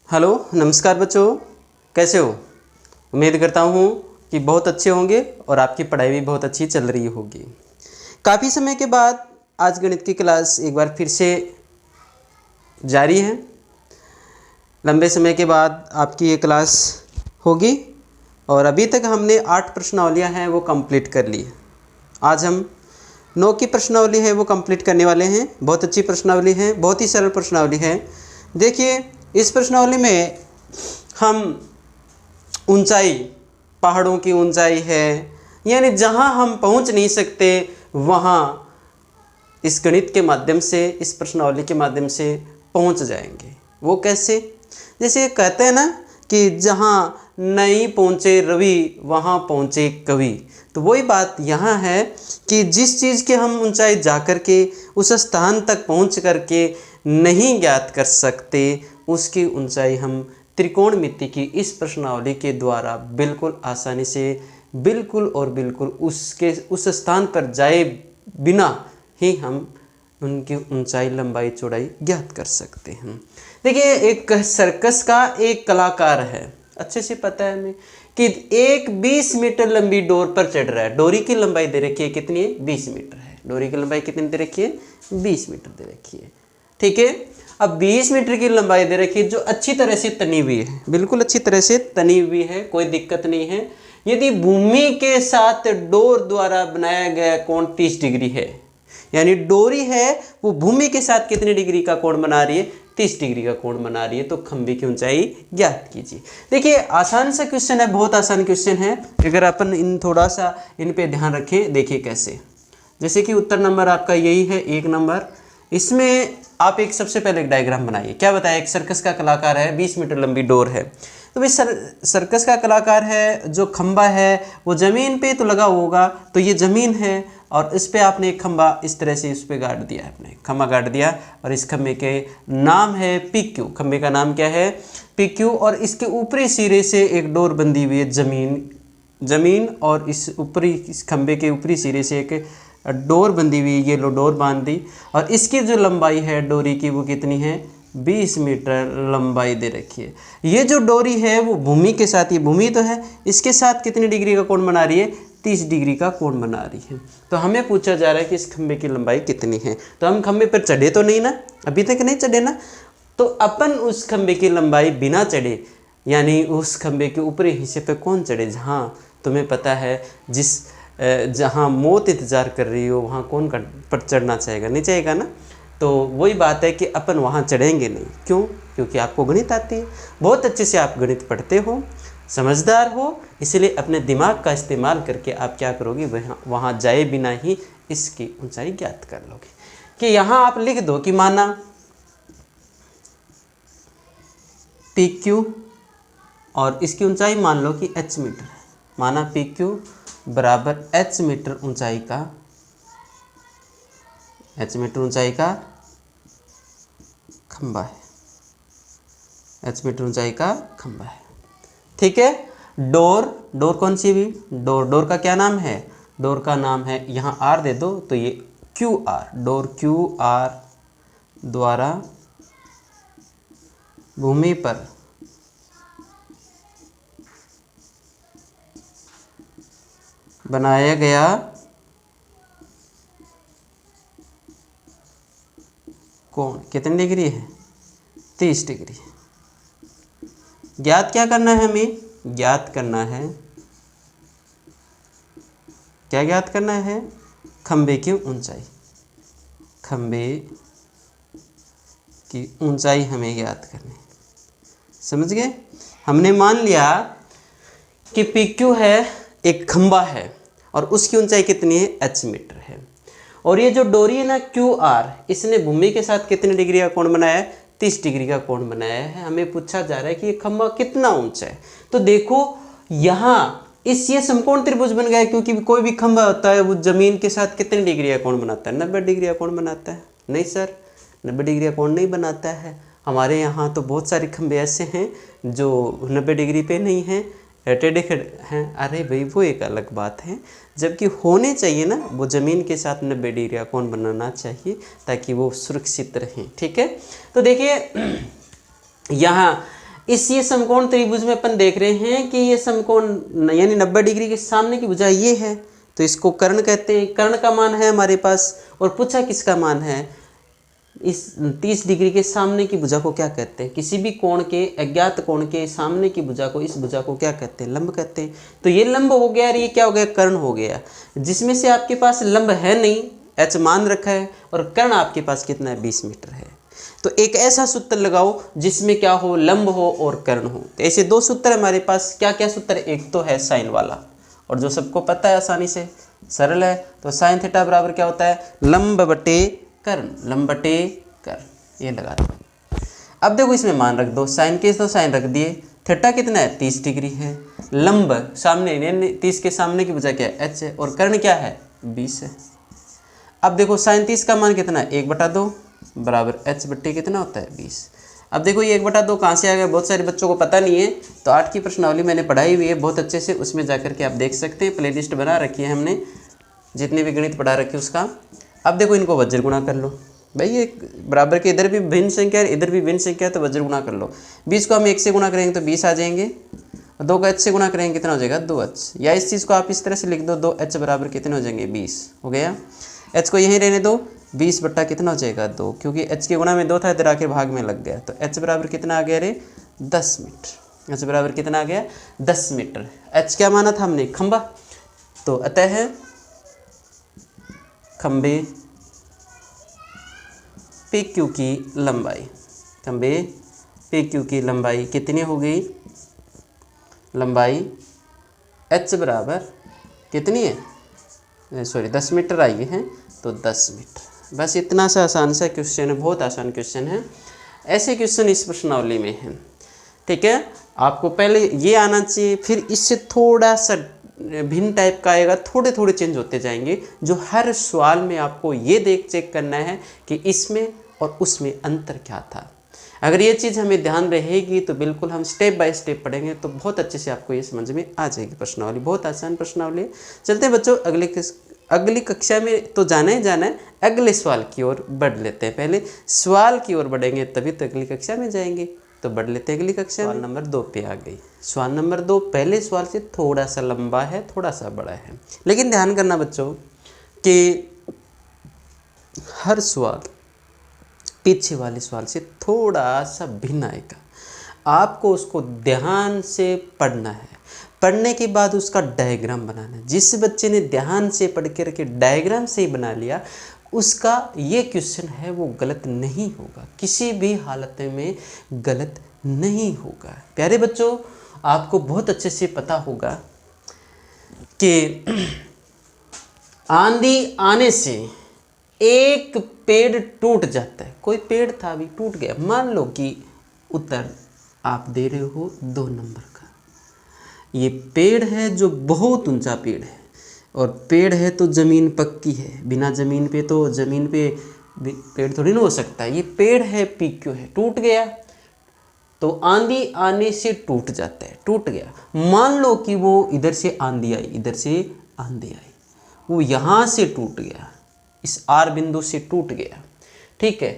Hello नमस्कार बच्चों, कैसे हो। उम्मीद करता हूँ कि बहुत अच्छे होंगे और आपकी पढ़ाई भी बहुत अच्छी चल रही होगी। काफ़ी समय के बाद आज गणित की क्लास एक बार फिर से जारी है। लंबे समय के बाद आपकी ये क्लास होगी और अभी तक हमने 8 प्रश्नावलियाँ हैं वो कंप्लीट कर ली। आज हम 9 की प्रश्नावली है वो कंप्लीट करने वाले हैं। बहुत अच्छी प्रश्नावली है, बहुत ही सरल प्रश्नावली है। देखिए, इस प्रश्नावली में हम ऊंचाई, पहाड़ों की ऊंचाई है, यानी जहां हम पहुंच नहीं सकते वहां इस गणित के माध्यम से, इस प्रश्नावली के माध्यम से पहुंच जाएंगे। वो कैसे? जैसे कहते हैं ना कि जहां नहीं पहुंचे रवि वहां पहुंचे कवि। तो वही बात यहाँ है कि जिस चीज़ के हम ऊंचाई जा कर के उस स्थान तक पहुंच करके नहीं ज्ञात कर सकते, उसकी ऊंचाई हम त्रिकोणमिति की इस प्रश्नावली के द्वारा बिल्कुल आसानी से, बिल्कुल और बिल्कुल उस स्थान पर जाए बिना ही हम उनकी ऊंचाई, लंबाई, चौड़ाई ज्ञात कर सकते हैं। देखिए, एक सर्कस का एक कलाकार है, अच्छे से पता है हमें कि एक 20 मीटर लंबी डोर पर चढ़ रहा है। डोरी की लंबाई दे रखी है कितनी है? 20 मीटर है। डोरी की लंबाई कितनी दे रखी है? 20 मीटर दे रखी है। ठीक है। अब 20 मीटर की लंबाई दे रखी है जो अच्छी तरह से तनी हुई है, बिल्कुल अच्छी तरह से तनी हुई है, कोई दिक्कत नहीं है। यदि भूमि के साथ डोर द्वारा बनाया गया कोण 30 डिग्री है, यानी डोरी है वो भूमि के साथ कितने डिग्री का कोण बना रही है? 30 डिग्री का कोण बना रही है। तो खंभे की ऊंचाई ज्ञात कीजिए। देखिए, आसान सा क्वेश्चन है, बहुत आसान क्वेश्चन है। अगर अपन थोड़ा सा इन पे ध्यान रखें। देखिए कैसे, जैसे कि उत्तर नंबर आपका यही है, 1 नंबर। इसमें आप एक सबसे पहले एक डायग्राम बनाइए। क्या बताया? एक सर्कस का कलाकार है, 20 मीटर लंबी डोर है। तो भाई सर्कस का कलाकार है, जो खंबा है वो ज़मीन पे तो लगा होगा, तो ये ज़मीन है और इस पे आपने एक खंबा इस तरह से इस पे गाड़ दिया, आपने खंबा गाड़ दिया और इस खंबे के नाम है PQ। खंबे का नाम क्या है? PQ। और इसके ऊपरी सिरे से एक डोर बंधी हुई है, ज़मीन और इस खंबे के ऊपरी सिरे से एक डोर बंधी हुई, ये लो डोर बांध दी। और इसकी जो लंबाई है डोरी की वो कितनी है? 20 मीटर लंबाई दे रखी है। ये जो डोरी है वो भूमि के साथ, ये भूमि तो है, इसके साथ कितनी डिग्री का कोण बना रही है? 30 डिग्री का कोण बना रही है। तो हमें पूछा जा रहा है कि इस खंबे की लंबाई कितनी है। तो हम खंबे पर चढ़े तो नहीं ना, अभी तक नहीं चढ़े ना, तो अपन उस खंबे की लंबाई बिना चढ़े, यानी उस खंबे के ऊपरी हिस्से पे कौन चढ़े? जहाँ तुम्हें पता है जहाँ मौत इंतज़ार कर रही हो वहाँ कौन पर चढ़ना चाहेगा? नहीं चाहेगा ना। तो वही बात है कि अपन वहाँ चढ़ेंगे नहीं। क्यों? क्योंकि आपको गणित आती है, बहुत अच्छे से आप गणित पढ़ते हो, समझदार हो, इसलिए अपने दिमाग का इस्तेमाल करके आप क्या करोगे? वहाँ जाए बिना ही इसकी ऊंचाई ज्ञात कर लोगे। कि यहाँ आप लिख दो कि माना PQ और इसकी ऊंचाई मान लो कि h मीटर है। माना PQ बराबर h मीटर ऊंचाई का, h मीटर ऊंचाई का खंबा है, h मीटर ऊंचाई का खंबा है। ठीक है। डोर कौन सी भी? डोर का क्या नाम है? डोर का नाम है, यहाँ R दे दो तो ये QR, डोर QR द्वारा भूमि पर बनाया गया कोण कितनी डिग्री है? 30 डिग्री। ज्ञात क्या करना है हमें? ज्ञात करना है, क्या ज्ञात करना है? खंबे की ऊंचाई। खंबे की ऊंचाई हमें ज्ञात करनी है। समझ गए? हमने मान लिया कि PQ है, एक खंबा है और उसकी ऊंचाई कितनी है? h मीटर है। और ये जो डोरी है ना QR, इसने भूमि के साथ कितने डिग्री का कोण बनाया है? 30 डिग्री का कोण बनाया है। हमें पूछा जा रहा है कि ये खंबा कितना ऊंचा है। तो देखो यहाँ ये समकोण त्रिभुज बन गया है, क्योंकि कोई भी खंबा होता है वो जमीन के साथ कितने डिग्री का कोण बनाता है? 90 डिग्री का कोण बनाता है। नहीं सर, 90 डिग्री का कोण नहीं बनाता है। हमारे यहाँ तो बहुत सारे खंबे ऐसे हैं जो 90 डिग्री पे नहीं हैं, टेढ़े हैं। अरे भाई वो एक अलग बात है, जबकि होने चाहिए ना, वो ज़मीन के साथ 90 डिग्री का कोण बनाना चाहिए ताकि वो सुरक्षित रहें। ठीक है। तो देखिए यहाँ इस ये समकोण त्रिभुज में अपन देख रहे हैं कि ये समकोण यानी 90 डिग्री के सामने की भुजा ये है, तो इसको कर्ण कहते हैं। कर्ण का मान है हमारे पास, और पूछा किसका मान है, इस 30 डिग्री के सामने की भुजा को क्या कहते हैं, किसी भी कोण के अज्ञात कोण के सामने की भुजा को, इस भुजा को क्या कहते हैं, लंब कहते हैं। तो ये लंब हो गया और ये क्या हो गया, कर्ण हो गया। जिसमें से आपके पास लंब है नहीं, h मान रखा है, और कर्ण आपके पास कितना है, 20 मीटर है। तो एक ऐसा सूत्र लगाओ जिसमें क्या हो, लंब हो और कर्ण हो। तो ऐसे दो सूत्र हमारे पास, क्या क्या सूत्र, एक तो है साइन वाला, और जो सबको पता है आसानी से, सरल है। तो साइन थीटा बराबर क्या होता है, लंब बटे कर्ण, लंब बटे कर्ण, ये लगा दो। अब देखो इसमें मान रख दो, साइन के तो साइन रख दिए, थीटा कितना है, 30 डिग्री है, लंब सामने 30 के सामने की भुजा क्या है, h है, और कर्ण क्या है, 20 है। अब देखो साइन 30 का मान कितना है, 1/2 बराबर h बट्टे कितना होता है, 20। अब देखो ये 1/2 कहाँ से आ गया, बहुत सारे बच्चों को पता नहीं है, तो 8 की प्रश्नावली मैंने पढ़ाई हुई है बहुत अच्छे से, उसमें जाकर के आप देख सकते हैं, प्लेलिस्ट बना रखी है हमने, जितने भी गणित पढ़ा रखे उसका। अब देखो इनको वज्र गुणा कर लो, भाई ये बराबर के इधर भी भिन्न संख्या है, इधर भी भिन्न संख्या है, तो वज्र गुणा कर लो। 20 को हम 1 से गुणा करेंगे तो 20 आ जाएंगे, और 2 का h से गुणा करेंगे कितना हो जाएगा, 2h। या इस चीज़ को आप इस तरह से लिख दो, 2h बराबर कितने हो जाएंगे, 20 हो गया। h को यहीं रहने दो, 20 बट्टा कितना हो जाएगा, 2, क्योंकि h के गुणा में 2 था, इधर आके भाग में लग गया, तो h बराबर कितना आ गया रे, 10 मीटर। h बराबर कितना आ गया, 10 मीटर। h क्या माना था हमने, खंबा, तो अतः खंबे PQ की लंबाई, खंबे PQ की लंबाई कितनी हो गई, लंबाई h बराबर कितनी है, सॉरी 10 मीटर आई है, तो 10 मीटर। बस इतना सा आसान सा क्वेश्चन है, बहुत आसान क्वेश्चन है। ऐसे क्वेश्चन इस प्रश्नावली में हैं, ठीक है। आपको पहले ये आना चाहिए, फिर इससे थोड़ा सा भिन्न टाइप का आएगा, थोड़े थोड़े चेंज होते जाएंगे, जो हर सवाल में आपको ये चेक करना है कि इसमें और उसमें अंतर क्या था। अगर ये चीज़ हमें ध्यान रहेगी तो बिल्कुल हम स्टेप बाय स्टेप पढ़ेंगे तो बहुत अच्छे से आपको ये समझ में आ जाएगी प्रश्नावली, बहुत आसान प्रश्नावली है। चलते हैं बच्चों अगली कक्षा में तो जाना ही जाना है, अगले सवाल की ओर बढ़ लेते हैं। पहले सवाल की ओर बढ़ेंगे तभी तो अगली कक्षा में जाएंगे, तो बढ़ लेते हैं अगली कक्षा। सवाल नंबर 2 पे आ गई। सवाल नंबर 2 पहले सवाल से थोड़ा सा लंबा है, थोड़ा सा बड़ा है, लेकिन ध्यान करना बच्चों कि हर सवाल पीछे वाले सवाल से थोड़ा सा भिन्न आएगा, आपको उसको ध्यान से पढ़ना है, पढ़ने के बाद उसका डायग्राम बनाना है। जिस बच्चे ने ध्यान से पढ़ के रखे डायग्राम से ही बना लिया, उसका ये क्वेश्चन है वो गलत नहीं होगा, किसी भी हालत में गलत नहीं होगा। प्यारे बच्चों, आपको बहुत अच्छे से पता होगा कि आंधी आने से एक पेड़ टूट जाता है, कोई पेड़ था अभी टूट गया, मान लो कि उत्तर आप दे रहे हो 2 नंबर का, ये पेड़ है जो बहुत ऊंचा पेड़ है, और पेड़ है तो ज़मीन पक्की है, बिना ज़मीन पे तो ज़मीन पे पेड़ थोड़ी ना हो सकता है। ये पेड़ है PQ है, टूट गया तो आंधी आने से टूट जाता है, टूट गया। मान लो कि वो इधर से आंधी आई, इधर से आंधी आई, वो यहाँ से टूट गया, इस R बिंदु से टूट गया, ठीक है,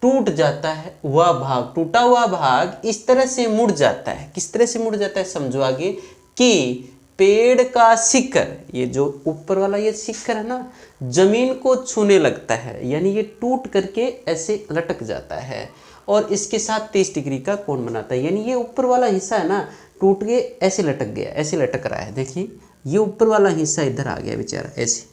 टूट जाता है वह भाग, टूटा हुआ भाग इस तरह से मुड़ जाता है। किस तरह से मुड़ जाता है समझो आगे, कि पेड़ का शिखर, ये जो ऊपर वाला ये शिखर है ना, जमीन को छूने लगता है, यानी ये टूट करके ऐसे लटक जाता है और इसके साथ 30 डिग्री का कोण बनाता है। यानी ये ऊपर वाला हिस्सा है ना, टूट के ऐसे लटक गया, ऐसे लटक रहा है, देखिए ये ऊपर वाला हिस्सा इधर आ गया बेचारा ऐसे,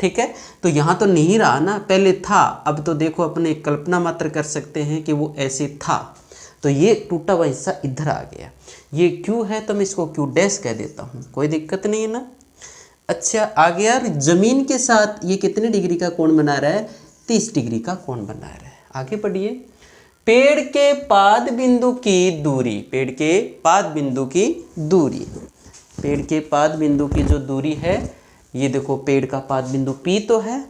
ठीक है। तो यहाँ तो नहीं रहा ना, पहले था, अब तो देखो अपने कल्पना मात्र कर सकते हैं कि वो ऐसे था, तो ये टूटा हुआ हिस्सा इधर आ गया। ये Q है तो मैं इसको Q डैश कह देता हूँ, कोई दिक्कत नहीं है ना। अच्छा आगे यार, जमीन के साथ ये कितने डिग्री का कोण बना रहा है, 30 डिग्री का कोण बना रहा है। आगे बढ़िए, पेड़ के पाद बिंदु की दूरी, पेड़ के पाद बिंदु की दूरी, पेड़ के पाद बिंदु की जो दूरी है, ये देखो पेड़ का पाद बिंदु P तो है,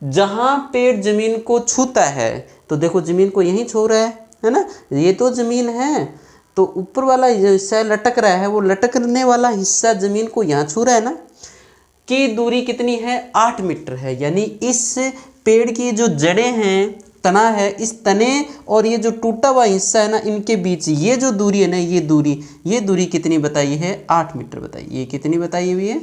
जहां पेड़ जमीन को छूता है, तो देखो जमीन को यहीं छू रहा है ना, ये तो जमीन है, तो ऊपर वाला हिस्सा लटक रहा है, वो लटकने वाला हिस्सा जमीन को यहाँ छू रहा है ना, की दूरी कितनी है, 8 मीटर है। यानी इस पेड़ की जो जड़ें हैं तना है, इस तने और ये जो टूटा हुआ हिस्सा है ना, इनके बीच ये जो दूरी है ना, ये दूरी कितनी बताई है? 8 मीटर बताई। ये कितनी बताई हुई है?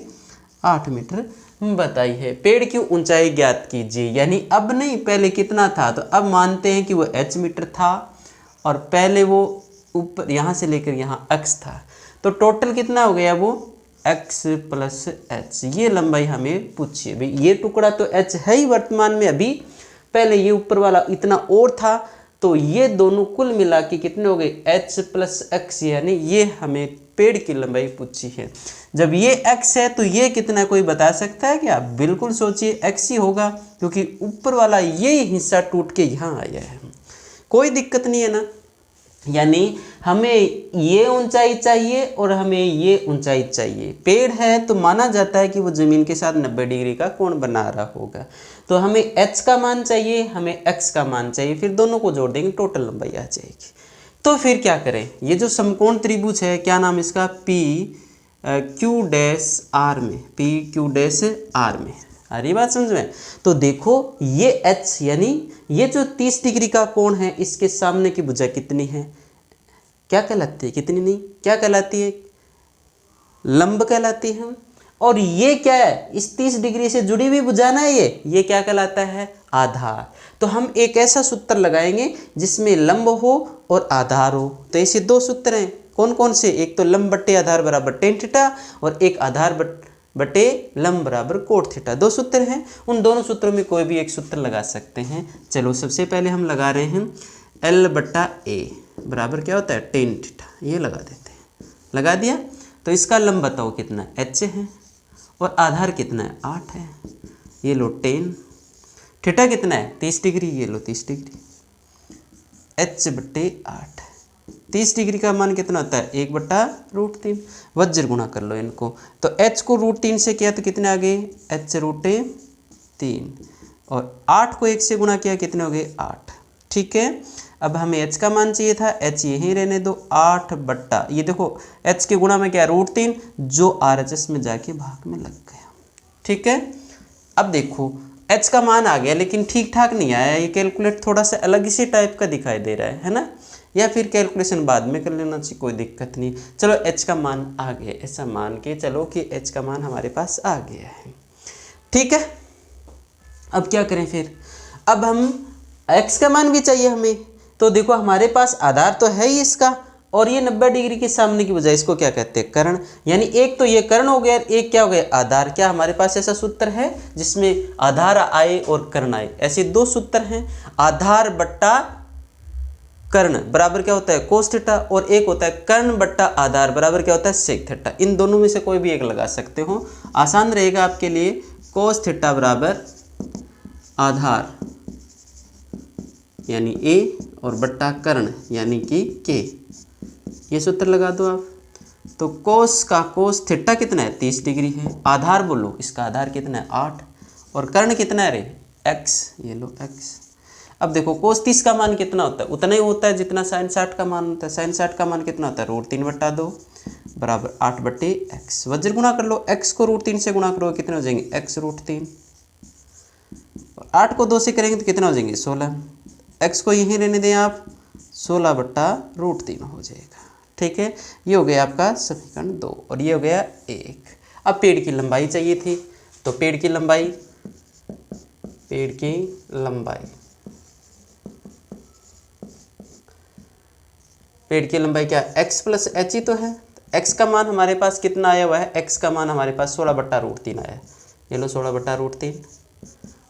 8 मीटर बताई है। पेड़ की ऊंचाई ज्ञात कीजिए, यानी अब नहीं, पहले कितना था, तो अब मानते हैं कि वो h मीटर था और पहले वो ऊपर यहाँ से लेकर यहाँ x था, तो टोटल कितना हो गया? वो x प्लस h। ये लंबाई हमें पूछिए भाई। ये टुकड़ा तो h है ही वर्तमान में अभी, पहले ये ऊपर वाला इतना और था, तो ये दोनों कुल मिला के कितने हो गए? h प्लस x, यानी ये हमें पेड़ की लंबाई पूछी है। जब ये x है तो ये कितना कोई बता सकता है क्या? बिल्कुल सोचिए x ही होगा, क्योंकि ऊपर वाला ये हिस्सा टूट के यहाँ आया है। कोई दिक्कत नहीं है ना, यानी हमें ये ऊंचाई चाहिए और हमें ये ऊंचाई चाहिए। पेड़ है तो माना जाता है कि वो ज़मीन के साथ 90 डिग्री का कोण बना रहा होगा, तो हमें h का मान चाहिए, हमें x का मान चाहिए, फिर दोनों को जोड़ देंगे, टोटल लंबाई आ जाएगी। तो फिर क्या करें? ये जो समकोण त्रिभुज है, क्या नाम इसका? PQ डैश R में, PQ डैश R में। आ रही बात समझ में? तो देखो ये h, यानी ये जो 30 डिग्री का कोण है, इसके सामने की भुजा कितनी है? क्या कहलाती है? कितनी नहीं, क्या कहलाती है? लंब कहलाती है। और ये क्या है? इस 30 डिग्री से जुड़ी हुई भुजा ना, ये क्या कहलाता है? आधार। तो हम एक ऐसा सूत्र लगाएंगे जिसमें लंब हो और आधार हो। तो ऐसे दो सूत्र हैं, कौन कौन से? एक तो लंब बट्टे आधार बराबर टेन थीटा, और एक आधार बटे लंब बराबर कोट थीटा। दो सूत्र हैं, उन दोनों सूत्रों में कोई भी एक सूत्र लगा सकते हैं। चलो सबसे पहले हम लगा रहे हैं L बट्टा A बराबर क्या होता है? Tan theta. ये लगा देते हैं। लगा दिया। तो इसका लंब बताओ कितना? h है, और आधार कितना है? 8 है। ये लो 10। थीटा कितना है? 30 डिग्री। ये लो 30 डिग्री। h बट्टे 8। 30 डिग्री का मान कितना होता है? 1/√3। वज्र गुणा कर लो इनको, तो h को √3 से किया तो कितने आ गए? h√3, और 8 को 1 से गुणा किया, कितने हो गए? 8। ठीक है, अब हमें h का मान चाहिए था, h यहीं रहने दो, 8 बट्टा, ये देखो h के गुणा में क्या? √3, जो RHS में जाके भाग में लग गया। ठीक है, अब देखो h का मान आ गया, लेकिन ठीक ठाक नहीं आया। ये कैलकुलेट थोड़ा सा अलग इसी टाइप का दिखाई दे रहा है ना, या फिर कैलकुलेशन बाद में कर लेना चाहिए, कोई दिक्कत नहीं। चलो h का मान आ गया, ऐसा मान के चलो कि h का मान हमारे पास आ गया है। ठीक है, अब क्या करें फिर? अब हम x का मान भी चाहिए हमें, तो देखो हमारे पास आधार तो है ही इसका, और ये 90 डिग्री के सामने की बजाय इसको क्या कहते हैं? कर्ण। यानी एक तो ये कर्ण हो गया, एक क्या हो गया? आधार। क्या हमारे पास ऐसा सूत्र है जिसमें आधार आए और कर्ण आए? ऐसे दो सूत्र हैं, आधार बट्टा कर्ण बराबर क्या होता है? कोस थीटा, और एक होता है कर्ण बट्टा आधार बराबर क्या होता है? Sec theta. इन दोनों में से कोई भी एक लगा सकते हो, आसान रहेगा आपके लिए। कोस थीटा बराबर आधार यानी a, और बट्टा कर्ण यानी कि k। ये सूत्र लगा दो आप। तो कोस का कोस थीटा कितना है? 30 डिग्री है। आधार बोलो, इसका आधार कितना है? 8, और कर्ण कितना है रे? x। ये लो x। अब देखो कोस 30 का मान कितना होता है? उतना ही होता है जितना साइन 60 का मान होता है। साइन 60 का मान कितना होता है? √3/2 बराबर 8/x। वज्र गुणा कर लो, x को √3 से गुणा करो, कितने हो जाएंगे? x√3, और 8 को 2 से करेंगे तो कितना हो जाएंगे? 16। x को यहीं रहने दें आप, 16/√3 हो जाएगा। ठीक है, ये हो गया आपका समीकरण 2, और ये हो गया 1। अब पेड़ की लंबाई चाहिए थी, तो पेड़ की लंबाई क्या? x प्लस h ही तो है। x का मान हमारे पास कितना आया हुआ है? x का मान हमारे पास 16/√3 आया है। ये लो 16/√3,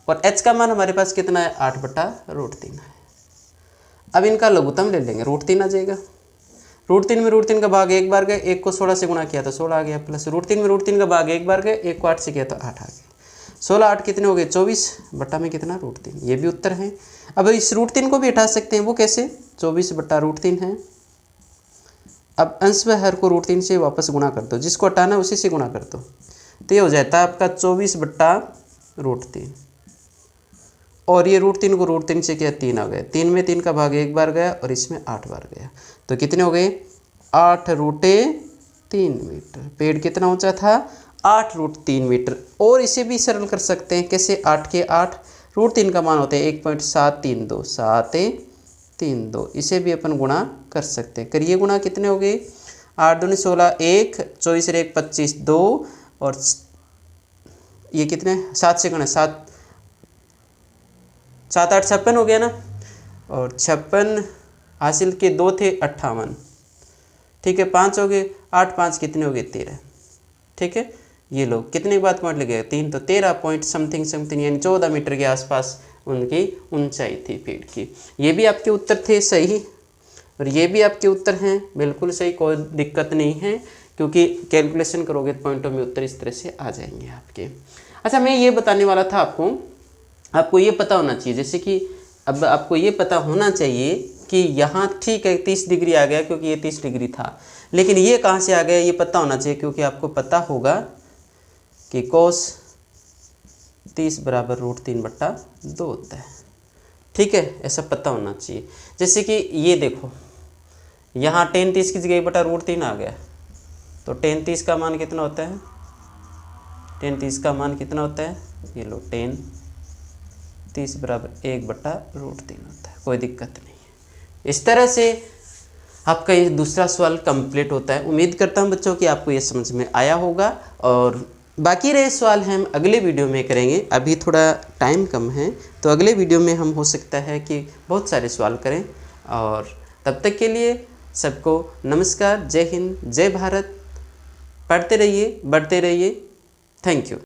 और h का मान हमारे पास कितना है? 8/√3 है। अब इनका लघुत्तम ले लेंगे, √3 आ जाएगा। √3 में √3 का भाग एक बार गए, एक को 16 से गुणा किया तो 16 आ गया, प्लस √3 में √3 का भाग एक बार गए, एक को 8 से किया तो 8 आ गया। 16 8 कितने हो गए? 24 बट्टा में कितना? √3। ये भी उत्तर है। अब इस √3 को भी हटा सकते हैं, वो कैसे? 24/√3 है। अब अंश व हर को √3 से वापस गुणा कर दो, जिसको हटाना उसी से गुणा कर दो, तो ये हो जाता है आपका 24/√3, और ये √3 को √3 से किया 3 आ गया। 3 में 3 का भाग एक बार गया, और इसमें 8 बार गया, तो कितने हो गए? 8√3 मीटर। पेड़ कितना ऊंचा था? 8√3 मीटर। और इसे भी सरल कर सकते हैं, कैसे? 8 के 8 √3 का मान होता है 1.732, 732, इसे भी अपन गुणा कर सकते हैं। करिए गुणा, कितने हो गए, 8 दूनी 16, 1, 24 1 25, 2 और ये कितने 7 से गुणा 7, 7 8 56 हो गया ना, और 56 हासिल के 2 थे 58, ठीक है, 5 हो गए, 8 5 कितने हो गए 13, ठीक है। ये लोग कितने के बाद पॉइंट लगेगा 3, तो 13 पॉइंट समथिंग समथिंग यानी 14 मीटर के आसपास उनकी ऊंचाई थी पेड़ की। ये भी आपके उत्तर थे सही, और ये भी आपके उत्तर हैं बिल्कुल सही, कोई दिक्कत नहीं है, क्योंकि कैलकुलेशन करोगे तो पॉइंटों में उत्तर इस तरह से आ जाएंगे आपके। अच्छा, मैं ये बताने वाला था आपको ये पता होना चाहिए, जैसे कि अब आपको ये पता होना चाहिए कि यहाँ ठीक है 30 डिग्री आ गया क्योंकि ये 30 डिग्री था, लेकिन ये कहाँ से आ गया ये पता होना चाहिए, क्योंकि आपको पता होगा कि cos 30 बराबर √3/2 होता है, ठीक है, ऐसा पता होना चाहिए। जैसे कि ये देखो, यहाँ tan 30 की जगह बटा √3 आ गया, तो tan 30 का मान कितना होता है, tan 30 का मान कितना होता है, ये लो tan 30 बराबर 1/√3 होता है, कोई दिक्कत नहीं है। इस तरह से आपका ये दूसरा सवाल कंप्लीट होता है। उम्मीद करता हूँ बच्चों कि आपको ये समझ में आया होगा, और बाकी रहे सवाल हम अगले वीडियो में करेंगे। अभी थोड़ा टाइम कम है, तो अगले वीडियो में हम हो सकता है कि बहुत सारे सवाल करें, और तब तक के लिए सबको नमस्कार, जय हिंद, जय भारत, पढ़ते रहिए, बढ़ते रहिए, थैंक यू।